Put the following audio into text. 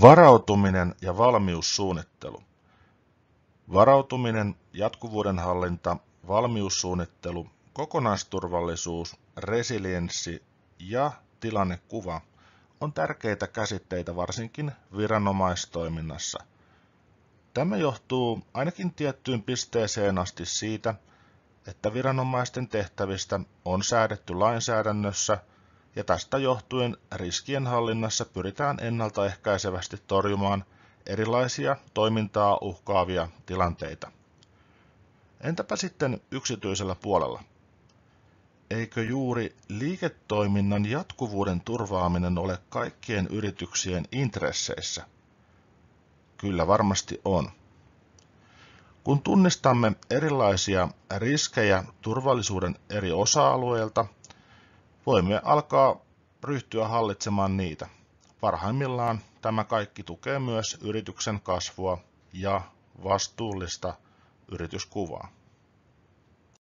Varautuminen ja valmiussuunnittelu. Varautuminen, jatkuvuuden hallinta, valmiussuunnittelu, kokonaisturvallisuus, resilienssi ja tilannekuva on tärkeitä käsitteitä varsinkin viranomaistoiminnassa. Tämä johtuu ainakin tiettyyn pisteeseen asti siitä, että viranomaisten tehtävistä on säädetty lainsäädännössä ja tästä johtuen riskien hallinnassa pyritään ennaltaehkäisevästi torjumaan erilaisia toimintaa uhkaavia tilanteita. Entäpä sitten yksityisellä puolella? Eikö juuri liiketoiminnan jatkuvuuden turvaaminen ole kaikkien yrityksien intresseissä? Kyllä varmasti on. Kun tunnistamme erilaisia riskejä turvallisuuden eri osa-alueilta, voimme alkaa ryhtyä hallitsemaan niitä. Parhaimmillaan tämä kaikki tukee myös yrityksen kasvua ja vastuullista yrityskuvaa.